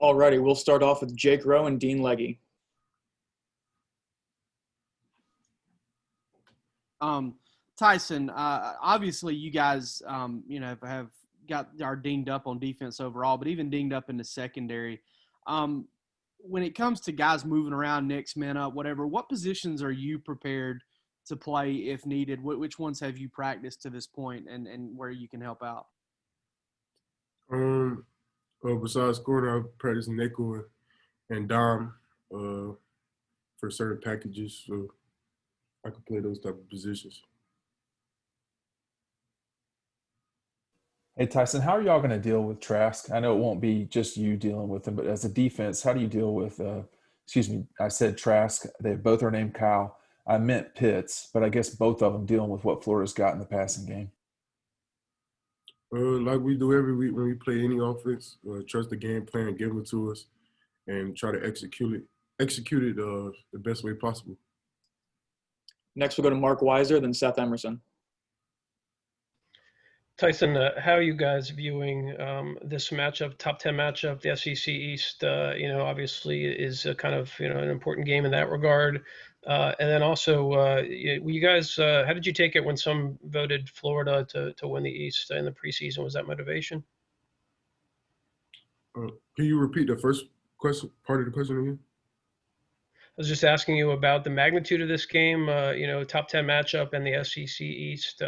Alrighty, we'll start off with Jake Rowe and Dean Legge. Tyson, obviously you guys, have got are dinged up on defense overall, but even dinged up in the secondary. When it comes to guys moving around, next man up, whatever, what positions are you prepared to play if needed? Which ones have you practiced to this point and where you can help out? Besides corner, I practice nickel and dime for certain packages, so I can play those type of positions. Hey, Tyson, how are y'all going to deal with Trask? I know it won't be just you dealing with him, but as a defense, how do you deal with I said Trask. They both are named Kyle. I meant Pitts, but I guess both of them dealing with what Florida's got in the passing game. Like we do every week when we play any offense, trust the game plan, give it to us, and try to execute it the best way possible. Next, we'll go to Mark Weiser, then Seth Emerson. Tyson, how are you guys viewing this matchup, top 10 matchup? The SEC East, obviously is a kind of, an important game in that regard. And then also, you guys, how did you take it when some voted Florida to win the East in the preseason? Was that motivation? Can you repeat the first part of the question again? I was just asking you about the magnitude of this game, top 10 matchup and the SEC East,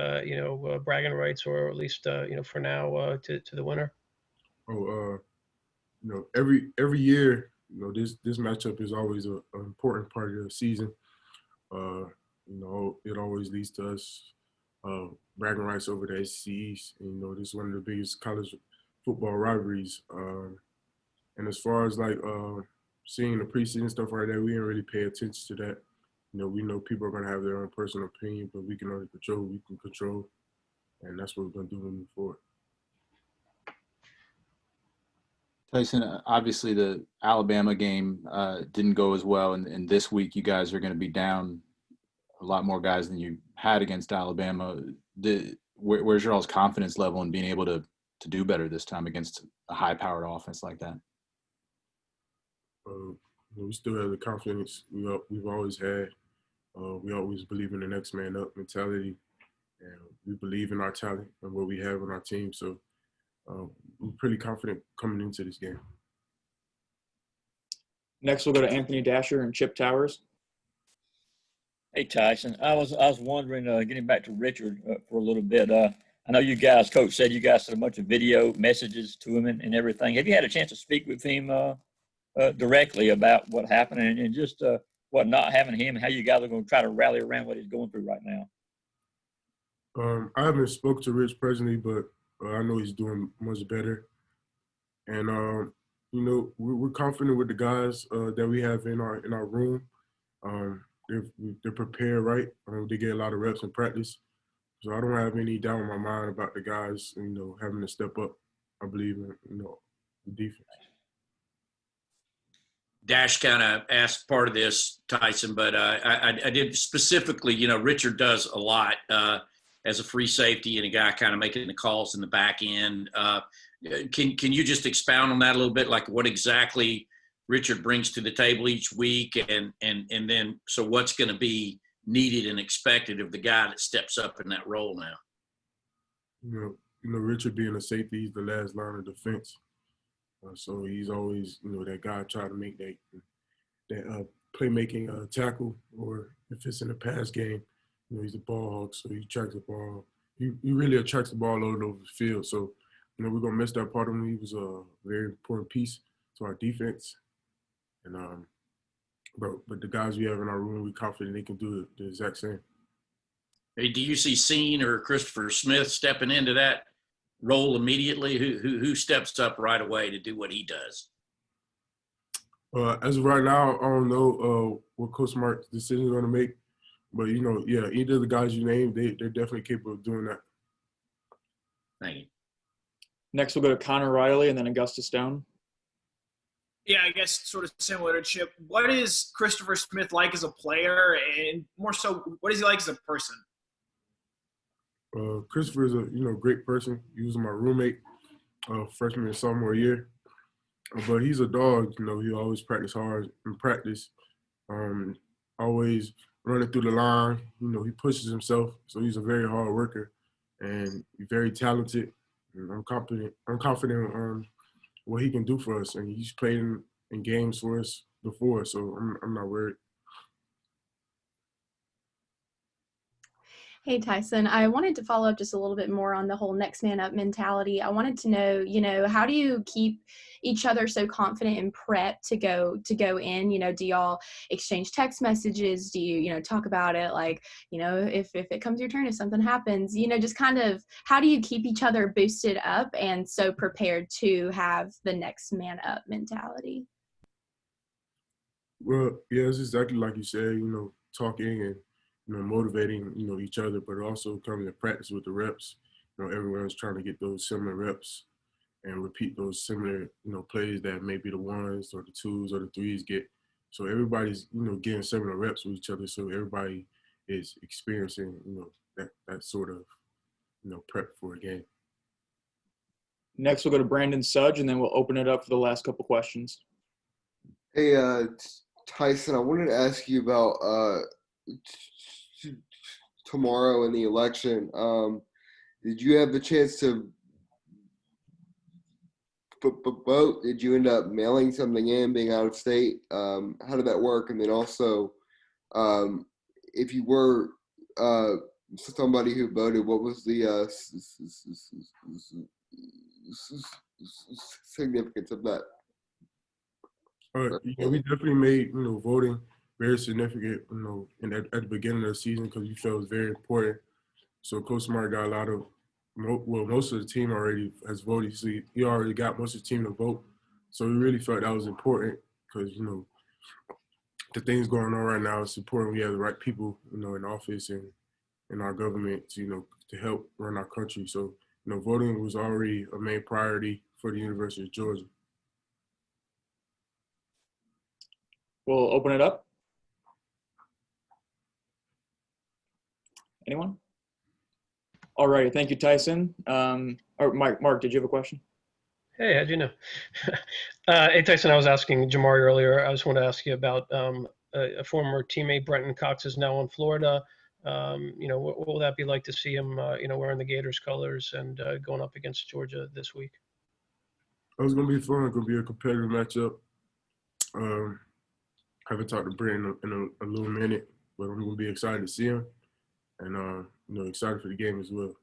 bragging rights, or at least, for now, to the winner. Every year, this matchup is always an important part of the season. It always leads to us bragging rights over the SEC East. And, this is one of the biggest college football rivalries. And as far as seeing the preseason stuff like that, we didn't really pay attention to that. We know people are going to have their own personal opinion, but we can only control what we can control, and that's what we're going to do moving forward. Tyson, obviously the Alabama game didn't go as well, and this week you guys are going to be down a lot more guys than you had against Alabama. Where's your all's confidence level in being able to do better this time against a high-powered offense like that? We still have the confidence we've always had. We always believe in the next man up mentality, and we believe in our talent and what we have on our team. So we're pretty confident coming into this game. Next, we'll go to Anthony Dasher and Chip Towers. Hey, Tyson. I was wondering, getting back to Richard for a little bit. I know you guys, Coach said you guys sent a bunch of video messages to him and everything. Have you had a chance to speak with him directly about what happened and just what not having him, how you guys are going to try to rally around what he's going through right now? I haven't spoke to Rich personally, but I know he's doing much better. And, we're confident with the guys that we have in our room. They're prepared right. They get a lot of reps in practice. So I don't have any doubt in my mind about the guys, having to step up. I believe in, the defense. Dash kind of asked part of this, Tyson, but I did specifically, Richard does a lot as a free safety and a guy kind of making the calls in the back end. Can you just expound on that a little bit, like what exactly Richard brings to the table each week and then so what's going to be needed and expected of the guy that steps up in that role now? Richard being a safety, he's the last line of defense. So he's always, that guy trying to make that playmaking tackle, or if it's in a pass game, he's a ball hawk, so he tracks the ball. He really attracts the ball all over the field. So, we're going to miss that part of him. He was a very important piece to our defense. And but the guys we have in our room, we're confident they can do the exact same. Hey, do you see Scene or Christopher Smith stepping into that role immediately? Who steps up right away to do what he does? As of right now, I don't know what Coach Mark's decision is going to make. But, either of the guys you named, they're definitely capable of doing that. Thank you. Next, we'll go to Connor Riley and then Augusta Stone. Yeah, I guess sort of similar to Chip. What is Christopher Smith like as a player, and more so, what is he like as a person? Christopher is a great person. He was my roommate freshman and sophomore year. But he's a dog. You know, he always practice hard in practice. Always running through the line. You know, he pushes himself. So he's a very hard worker and very talented. And I'm confident. What he can do for us, and he's played in games for us before. So I'm not worried. Hey, Tyson, I wanted to follow up just a little bit more on the whole next man up mentality. I wanted to know, how do you keep each other so confident in prep to go in? You know, do y'all exchange text messages? Do you, talk about it like, if it comes your turn, if something happens, just kind of how do you keep each other boosted up and so prepared to have the next man up mentality? Well, yeah, it's exactly like you said. Talking and motivating each other, but also coming to practice with the reps. Everyone's trying to get those similar reps and repeat those similar plays that maybe the ones or the twos or the threes get. So everybody's getting similar reps with each other. So everybody is experiencing that sort of prep for a game. Next, we'll go to Brandon Sudge, and then we'll open it up for the last couple questions. Hey, Tyson, I wanted to ask you about tomorrow in the election. Did you have the chance to vote? Did you end up mailing something in, being out of state? How did that work? And then also, if you were somebody who voted, what was the significance of that? We definitely made voting very significant at the beginning of the season because we felt it was very important. So Coach Smart got a lot of most of the team already has voted. So he already got most of the team to vote. So we really felt that was important because the things going on right now, it's important we have the right people in office and in our government to help run our country. So voting was already a main priority for the University of Georgia. We'll open it up. Anyone? All right. Thank you, Tyson. Or Mark, did you have a question? Hey, how'd you know? Hey, Tyson, I was asking Jamari earlier. I just want to ask you about a former teammate, Brenton Cox, is now in Florida. What will that be like to see him, wearing the Gators colors and going up against Georgia this week? It's going to be fun. It's going to be a competitive matchup. I haven't talked to Brenton in a little minute, but I'm going to be excited to see him and, excited for the game as well.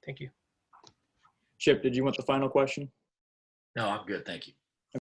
Thank you. Chip, did you want the final question? No, I'm good. Thank you.